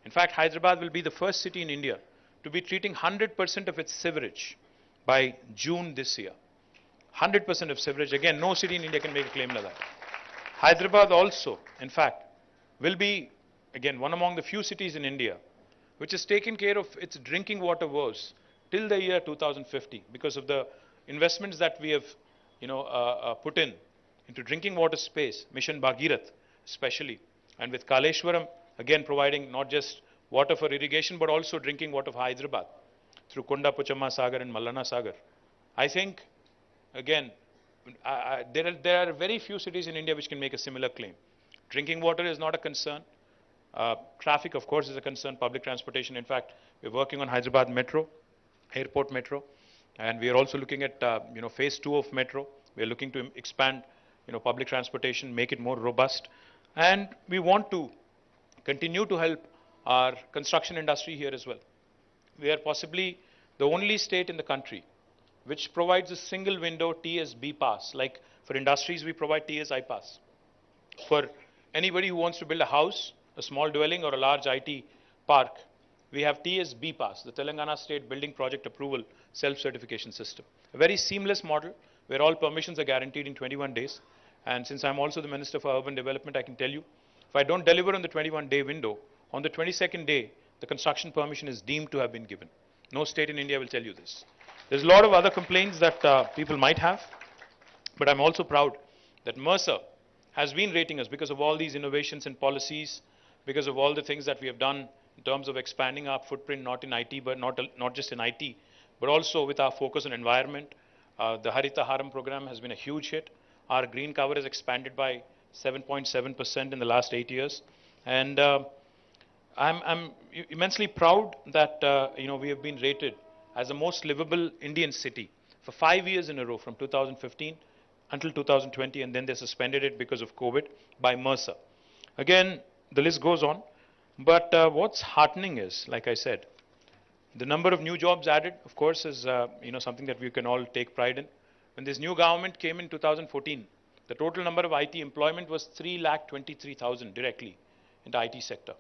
Speaker 5: In fact, Hyderabad will be the first city in India to be treating 100% of its sewerage by June this year. 100% of sewerage. Again, no city in India can make a claim like that. Hyderabad also, in fact, will be, again, one among the few cities in India which has taken care of its drinking water woes till the year 2050 because of the investments that we have, put into drinking water space, Mission Bhagirath especially, and with Kaleshwaram, again providing not just water for irrigation but also drinking water for Hyderabad through Konda Puchamma Sagar and Mallana Sagar. I think, again, there are very few cities in India which can make a similar claim. Drinking water is not a concern. Traffic, of course, is a concern. Public transportation. In fact, we're working on Hyderabad Metro, Airport Metro, and we are also looking at phase 2 of Metro. We are looking to expand public transportation, make it more robust, and we want to continue to help our construction industry here as well. We are possibly the only state in the country which provides a single window TSB pass. Like for industries, we provide TSI pass. For anybody who wants to build a house, a small dwelling or a large IT park, we have TSB pass, the Telangana State Building Project Approval Self-Certification System. A very seamless model where all permissions are guaranteed in 21 days. And since I'm also the Minister for Urban Development, I can tell you, if I don't deliver on the 21-day window, on the 22nd day, the construction permission is deemed to have been given. No state in India will tell you this. There's a lot of other complaints that people might have, but I'm also proud that Mercer has been rating us because of all these innovations and policies, because of all the things that we have done in terms of expanding our footprint, not in IT, but not just in IT, but also with our focus on environment. The Harita Haram program has been a huge hit. Our green cover has expanded by 7.7% in the last 8 years. And I'm immensely proud that we have been rated as the most livable Indian city for 5 years in a row, from 2015 until 2020, and then they suspended it because of COVID by Mercer. Again, the list goes on, but what's heartening is, like I said, the number of new jobs added, of course, is something that we can all take pride in. When this new government came in 2014, the total number of IT employment was 3,23,000 directly in the IT sector.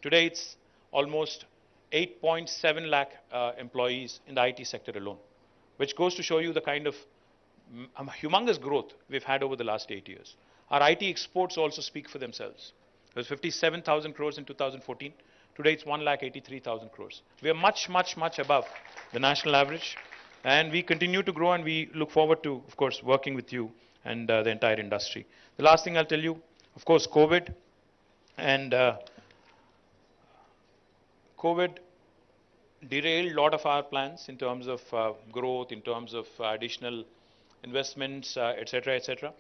Speaker 5: Today, it's almost 8.7 lakh employees in the IT sector alone, which goes to show you the kind of humongous growth we've had over the last 8 years. Our IT exports also speak for themselves. It was 57,000 crores in 2014. Today, it's 1,83,000 crores. We are much, much, much above the national average. And we continue to grow, and we look forward to, of course, working with you and the entire industry. The last thing I'll tell you, of course, COVID. And COVID derailed a lot of our plans in terms of growth, in terms of additional investments, etc.,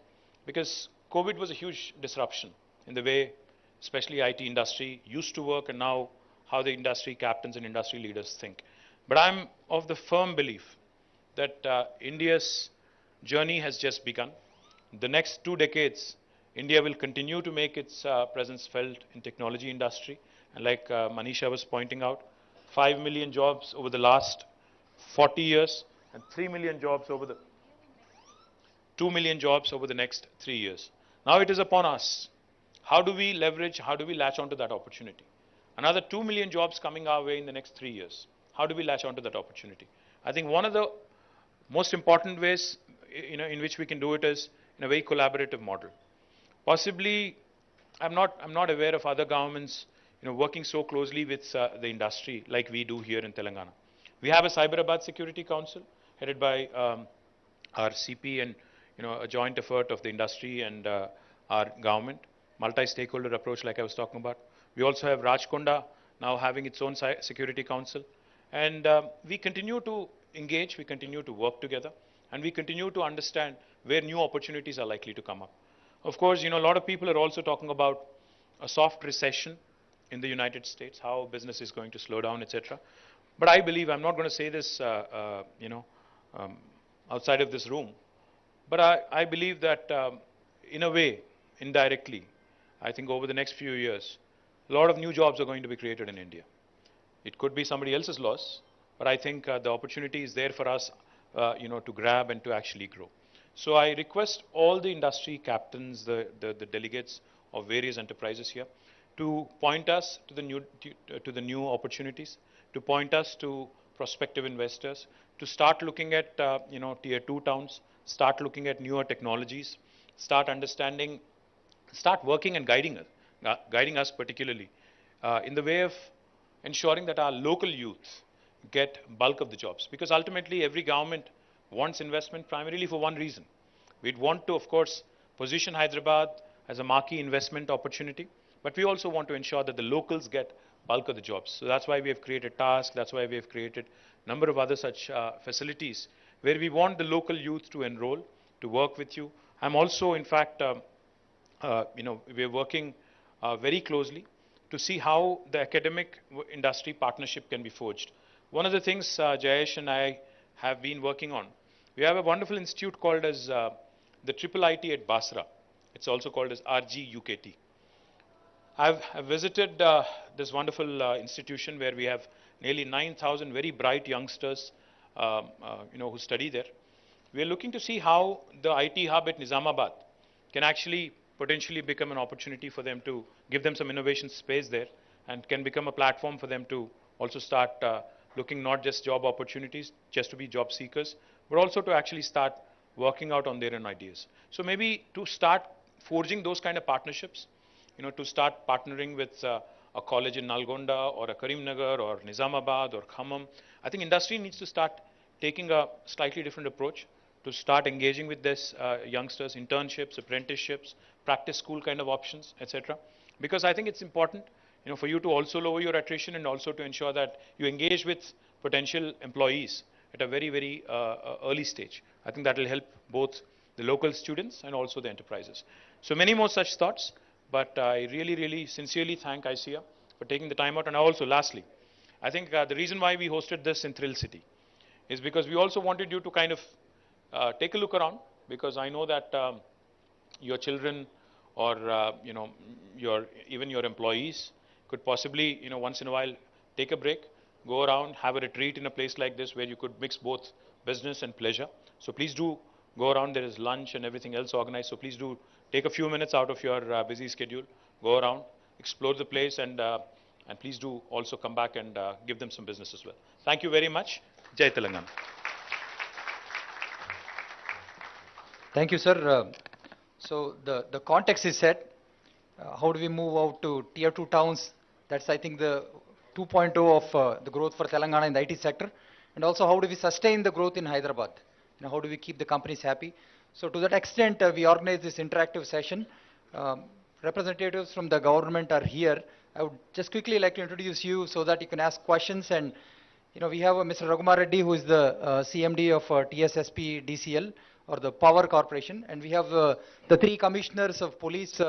Speaker 5: because COVID was a huge disruption in the way, especially IT industry used to work, and now how the industry captains and industry leaders think. But I'm of the firm belief that India's journey has just begun. The next 2 decades, India will continue to make its presence felt in technology industry. And like Manisha was pointing out, 5 million jobs over the last 40 years and 3 million jobs over the 2 million jobs over the next 3 years. Now it is upon us. How do we leverage, how do we latch onto that opportunity? Another 2 million jobs coming our way in the next 3 years. How do we latch onto that opportunity? I think one of the most important ways in which we can do it is in a very collaborative model. Possibly, I'm not aware of other governments working so closely with the industry like we do here in Telangana. We have a Cyberabad Security Council headed by our CP and a joint effort of the industry and our government, multi-stakeholder approach like I was talking about. We also have Rajkonda now having its own Security Council, and we continue to engage, we continue to work together, and we continue to understand where new opportunities are likely to come up. Of course, a lot of people are also talking about a soft recession in the United States, how business is going to slow down, etc. But I believe, I'm not going to say this, outside of this room, but I believe that in a way, indirectly, I think over the next few years, a lot of new jobs are going to be created in India. It could be somebody else's loss, but I think the opportunity is there for us to grab and to actually grow. So I request all the industry captains, the delegates of various enterprises here, to point us to the new opportunities, to point us to prospective investors, to start looking at tier 2 towns, start looking at newer technologies, start understanding, start working and guiding us particularly in the way of ensuring that our local youth get bulk of the jobs. Because ultimately every government wants investment primarily for one reason. We'd want to, of course, position Hyderabad as a marquee investment opportunity, but we also want to ensure that the locals get bulk of the jobs. So that's why we have created TASK, that's why we have created a number of other such facilities where we want the local youth to enroll, to work with you. I'm also, in fact, we're working very closely to see how the academic industry partnership can be forged. One of the things Jayesh and I have been working on, we have a wonderful institute called as the Triple IT at Basra. It's also called as RGUKT. I've visited this wonderful institution where we have nearly 9,000 very bright youngsters who study there. We are looking to see how the IT hub at Nizamabad can actually potentially become an opportunity for them to give them some innovation space there, and can become a platform for them to also start looking not just job opportunities, just to be job seekers, but also to actually start working out on their own ideas. So maybe to start forging those kind of partnerships, to start partnering with a college in Nalgonda or a Karimnagar or Nizamabad or Khammam. I think industry needs to start taking a slightly different approach, to start engaging with this youngsters, internships, apprenticeships, practice school kind of options, etc. Because I think it's important, for you to also lower your attrition and also to ensure that you engage with potential employees at a very, very early stage. I think that will help both the local students and also the enterprises. So many more such thoughts, but I really, really sincerely thank ICEA for taking the time out. And also, lastly, I think the reason why we hosted this in Thrill City is because we also wanted you to kind of take a look around, because I know that your children or even your employees could possibly once in a while take a break, go around, have a retreat in a place like this where you could mix both business and pleasure. So please do go around. There is lunch and everything else organized, so please do take a few minutes out of your busy schedule, go around, explore the place, and please do also come back and give them some business as well. Thank you very much. Jai Telangana.
Speaker 1: Thank you, sir. So the context is set. How do we move out to tier 2 towns? That's, I think, the 2.0 of the growth for Telangana in the IT sector. And also, how do we sustain the growth in Hyderabad? How do we keep the companies happy? So to that extent, we organized this interactive session. Representatives from the government are here. I would just quickly like to introduce you so that you can ask questions. And we have Mr. Raghumaar Reddy, who is the CMD of TSSP DCL, or the Power Corporation. And we have the three commissioners of police,